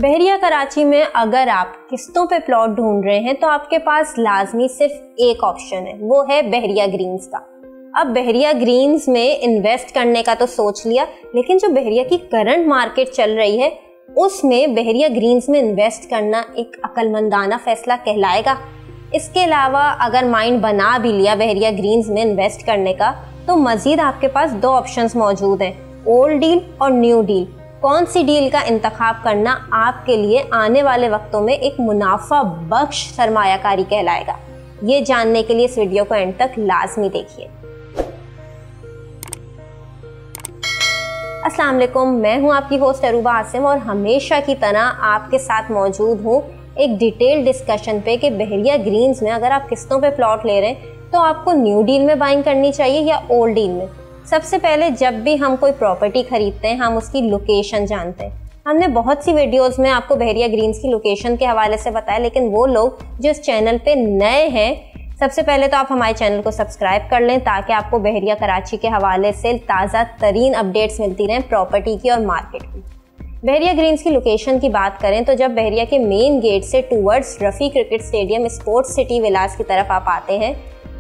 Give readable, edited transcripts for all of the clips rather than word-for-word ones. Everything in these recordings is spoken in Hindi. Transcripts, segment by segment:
बहरिया कराची में अगर आप किस्तों पे प्लॉट ढूंढ रहे हैं तो आपके पास लाजमी सिर्फ एक ऑप्शन है, वो है बहरिया ग्रीन्स का। अब बहरिया ग्रीन्स में इन्वेस्ट करने का तो सोच लिया, लेकिन जो बहरिया की करंट मार्केट चल रही है उसमें बहरिया ग्रीन्स में इन्वेस्ट करना एक अक्लमंदाना फैसला कहलाएगा। इसके अलावा अगर माइंड बना भी लिया बहरिया ग्रीन्स में इन्वेस्ट करने का, तो मजीद आपके पास दो ऑप्शंस मौजूद हैं, ओल्ड डील और न्यू डील। कौन सी डील का इंतखाब करना आपके लिए आने वाले वक्तों में एक मुनाफा बख्श सरमायाकारी कहलाएगा, ये जानने के लिए इस वीडियो को एंड तक लाजमी देखिए। अस्सलाम वालेकुम, मैं हूं आपकी होस्ट अरूबा आसिम और हमेशा की तरह आपके साथ मौजूद हूं एक डिटेल डिस्कशन पे कि बहरिया ग्रीन्स में अगर आप किस्तों पे प्लॉट ले रहे हैं तो आपको न्यू डील में बाइंग करनी चाहिए या ओल्ड डील में। सबसे पहले जब भी हम कोई प्रॉपर्टी खरीदते हैं हम उसकी लोकेशन जानते हैं। हमने बहुत सी वीडियोस में आपको बहरिया ग्रीन्स की लोकेशन के हवाले से बताया, लेकिन वो लोग जो इस चैनल पे नए हैं, सबसे पहले तो आप हमारे चैनल को सब्सक्राइब कर लें ताकि आपको बहरिया कराची के हवाले से ताज़ा तरीन अपडेट्स मिलती रहें प्रॉपर्टी की और मार्केट की। बहरिया ग्रीन्स की लोकेशन की बात करें तो जब बहरिया के मेन गेट से towards Rafi cricket stadium sports city villas की तरफ आप आते हैं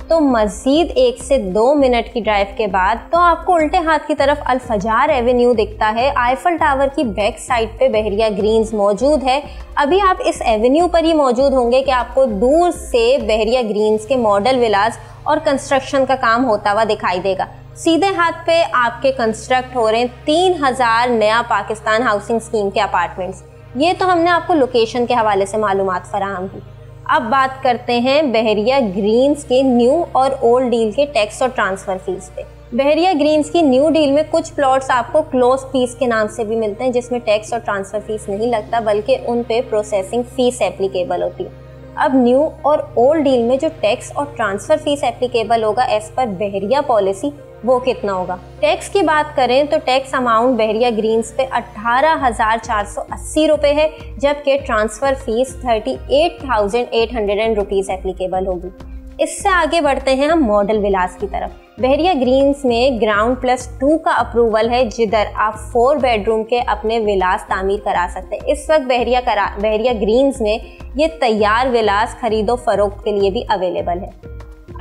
तो मजीद 1 से 2 मिनट की ड्राइव के बाद तो आपको उल्टे हाथ की तरफ अल-फजार एवेन्यू दिखता है। आईफल टावर की बैक साइड पे बहरिया ग्रीन्स मौजूद है। अभी आप इस एवेन्यू पर ही मौजूद होंगे कि आपको दूर से बहरिया ग्रीन्स के मॉडल विलास और कंस्ट्रक्शन का काम होता हुआ दिखाई देगा। सीधे हाथ पे आपके कंस्ट्रक्ट हो रहे हैं 3000 नया पाकिस्तान हाउसिंग स्कीम के अपार्टमेंट्स। ये तो हमने आपको लोकेशन के हवाले से मालूमात फराहम की। अब बात करते हैं बहरिया ग्रीन्स के न्यू और ओल्ड डील के टैक्स और ट्रांसफर फीस पे। बहरिया ग्रीन्स की न्यू डील में कुछ प्लॉट्स आपको क्लोज फीस के नाम से भी मिलते हैं, जिसमें टैक्स और ट्रांसफर फीस नहीं लगता बल्कि उन पे प्रोसेसिंग फीस एप्लीकेबल होती है। अब न्यू और ओल्ड डील में जो टैक्स और ट्रांसफर फीस एप्लीकेबल होगा एज पर बहरिया पॉलिसी वो कितना होगा। टैक्स की बात करें तो टैक्स अमाउंट बहरिया ग्रीन्स पे 18,480 रुपये है, जबकि ट्रांसफर फीस 38,800 रुपीज़ एप्लीकेबल होगी। इससे आगे बढ़ते हैं हम मॉडल विलास की तरफ। बहरिया ग्रीन्स में ग्राउंड +2 का अप्रूवल है, जिधर आप 4 बेडरूम के अपने विलास तामीर करा सकते हैं। इस वक्त बहरिया ग्रीन्स में ये तैयार विलास खरीदो फरोख्त के लिए भी अवेलेबल है।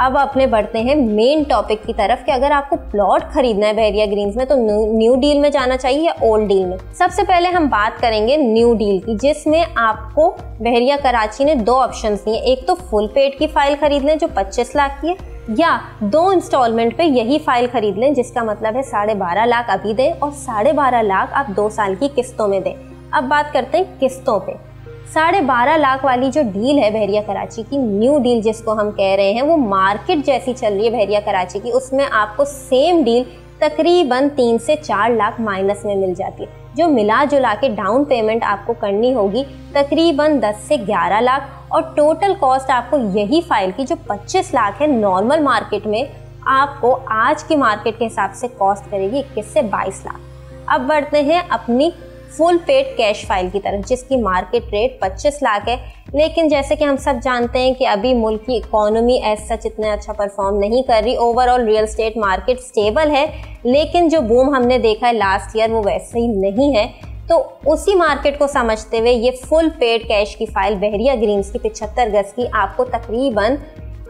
अब अपने बढ़ते हैं मेन टॉपिक की तरफ कि अगर आपको प्लॉट खरीदना है बहरिया ग्रीन्स में तो न्यू डील में जाना चाहिए या ओल्ड डील में। सबसे पहले हम बात करेंगे न्यू डील की, जिसमें आपको बहरिया कराची ने 2 ऑप्शन दिए। एक तो फुल पेड की फाइल खरीद लें जो 25 लाख की है, या 2 इंस्टॉलमेंट पे यही फाइल खरीद लें, जिसका मतलब है 12.5 लाख अभी दें और 12.5 लाख आप 2 साल की किस्तों में दें। अब बात करते हैं किस्तों पे। 12.5 लाख वाली जो डील है बहरिया कराची की, न्यू डील जिसको हम कह रहे हैं, वो मार्केट जैसी चल रही है बहरिया कराची की। उसमें आपको सेम डील तकरीबन 3 से 4 लाख माइनस में मिल जाती है। जो मिला जुला के डाउन पेमेंट आपको करनी होगी तकरीबन 10 से 11 लाख, और टोटल कॉस्ट आपको यही फाइल की जो 25 लाख है नॉर्मल मार्केट में, आपको आज की मार्केट के हिसाब से कॉस्ट करेगी 21 से 22 लाख। अब बढ़ते हैं अपनी फुल पेड कैश फाइल की तरफ, जिसकी मार्केट रेट 25 लाख है। लेकिन जैसे कि हम सब जानते हैं कि अभी मुल्क की इकोनॉमी एज सच इतना अच्छा परफॉर्म नहीं कर रही। Overall real estate market stable है, लेकिन जो बूम हमने देखा है लास्ट ईयर वो वैसे ही नहीं है। तो उसी मार्केट को समझते हुए ये फुल पेड कैश की फाइल बहरिया ग्रीन्स की 75 गज की आपको तकरीबन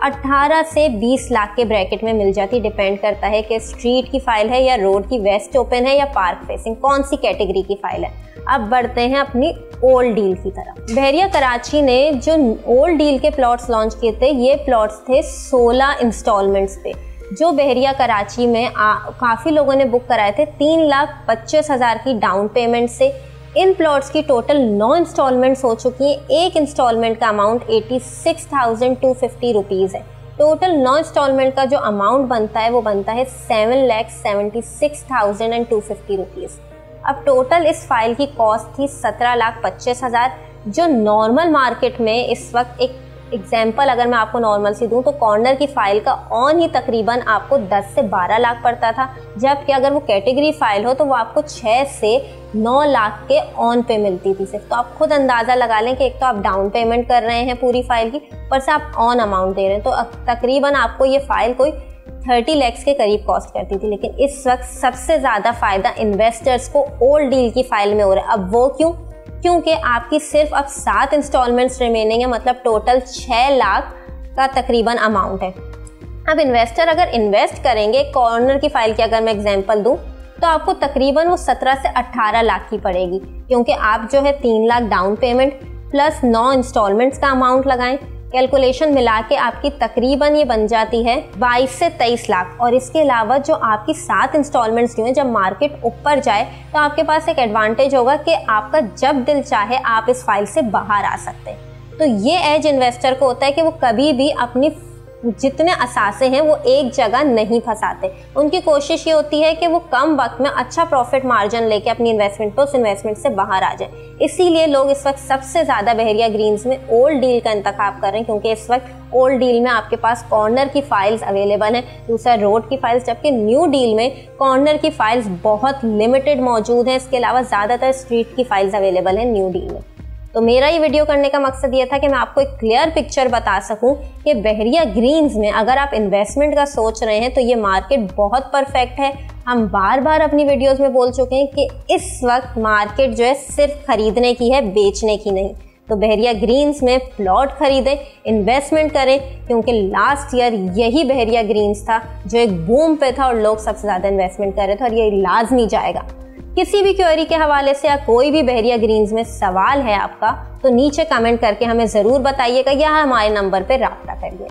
18 से 20 लाख के ब्रैकेट में मिल जाती। डिपेंड करता है कि स्ट्रीट की फाइल है या रोड की वेस्ट ओपन है या पार्क फेसिंग, कौन सी कैटेगरी की फाइल है। अब बढ़ते हैं अपनी ओल्ड डील की तरफ। बहरिया कराची ने जो ओल्ड डील के प्लॉट्स लॉन्च किए थे, ये प्लॉट्स थे 16 इंस्टॉलमेंट्स पे, जो बहरिया कराची में काफ़ी लोगों ने बुक कराए थे 3,25,000 की डाउन पेमेंट से। इन प्लॉट्स की टोटल 9 इंस्टॉलमेंट्स हो चुकी हैं। एक इंस्टॉलमेंट का अमाउंट 86,250 रुपीज़ है। टोटल 9 इंस्टॉलमेंट का जो अमाउंट बनता है वो बनता है 7,76,250 रुपीज़। अब टोटल इस फाइल की कॉस्ट थी 17,25,000, जो नॉर्मल मार्केट में इस वक्त एक एग्जाम्पल अगर मैं आपको नॉर्मल सी दूं तो कॉर्नर की फाइल का ऑन ही तकरीबन आपको 10 से 12 लाख पड़ता था, जबकि अगर वो कैटेगरी फाइल हो तो वो आपको 6 से 9 लाख के ऑन पे मिलती थी सिर्फ। तो आप खुद अंदाज़ा लगा लें कि एक तो आप डाउन पेमेंट कर रहे हैं पूरी फाइल की, पर से आप ऑन अमाउंट दे रहे हैं, तो तकरीबन आपको ये फाइल कोई 30 लाख के करीब कॉस्ट करती थी। लेकिन इस वक्त सबसे ज़्यादा फ़ायदा इन्वेस्टर्स को ओल्ड डील की फाइल में हो रहा है। अब वो क्यों? क्योंकि आपकी सिर्फ अब 7 इंस्टॉलमेंट्स रिमेनिंग है, मतलब टोटल 6 लाख का तकरीबन अमाउंट है। अब इन्वेस्टर अगर इन्वेस्ट करेंगे, कॉर्नर की फाइल की अगर मैं एग्जांपल दूं, तो आपको तकरीबन वो 17 से 18 लाख की पड़ेगी, क्योंकि आप जो है 3 lakh down payment plus 9 instalments का अमाउंट लगाएं। कैलकुलेशन मिला के आपकी तकरीबन ये बन जाती है 22 से 23 लाख। और इसके अलावा जो आपकी 7 इंस्टॉलमेंट्स जो हैं, जब मार्केट ऊपर जाए तो आपके पास एक एडवांटेज होगा कि आपका जब दिल चाहे आप इस फाइल से बाहर आ सकते हैं। तो ये एज इन्वेस्टर को होता है कि वो कभी भी अपनी जितने असासे हैं वो एक जगह नहीं फंसाते। उनकी कोशिश ये होती है कि वो कम वक्त में अच्छा प्रॉफिट मार्जिन लेके अपनी इन्वेस्टमेंट को उस इन्वेस्टमेंट से बाहर आ जाए। इसीलिए लोग इस वक्त सबसे ज़्यादा बहरिया ग्रीन्स में ओल्ड डील का इंतखाब कर रहे हैं, क्योंकि इस वक्त ओल्ड डील में आपके पास कॉर्नर की फाइल्स अवेलेबल हैं, दूसरा रोड की फाइल्स, जबकि न्यू डील में कॉर्नर की फाइल्स बहुत लिमिटेड मौजूद हैं। इसके अलावा ज़्यादातर स्ट्रीट की फाइल्स अवेलेबल हैं न्यू डील में। तो मेरा ये वीडियो करने का मकसद ये था कि मैं आपको एक क्लियर पिक्चर बता सकूं कि बहरिया ग्रीन्स में अगर आप इन्वेस्टमेंट का सोच रहे हैं तो ये मार्केट बहुत परफेक्ट है। हम बार बार अपनी वीडियोस में बोल चुके हैं कि इस वक्त मार्केट जो है सिर्फ खरीदने की है, बेचने की नहीं। तो बहरिया ग्रीन्स में प्लॉट खरीदें, इन्वेस्टमेंट करें, क्योंकि लास्ट ईयर यही बहरिया ग्रीन्स था जो एक बूम पे था और लोग सबसे ज़्यादा इन्वेस्टमेंट कर रहे थे, और ये लाजमी जाएगा। किसी भी क्वेरी के हवाले से या कोई भी बहरिया ग्रीन्स में सवाल है आपका, तो नीचे कमेंट करके हमें ज़रूर बताइएगा या हमारे नंबर पर राब्ता करिए।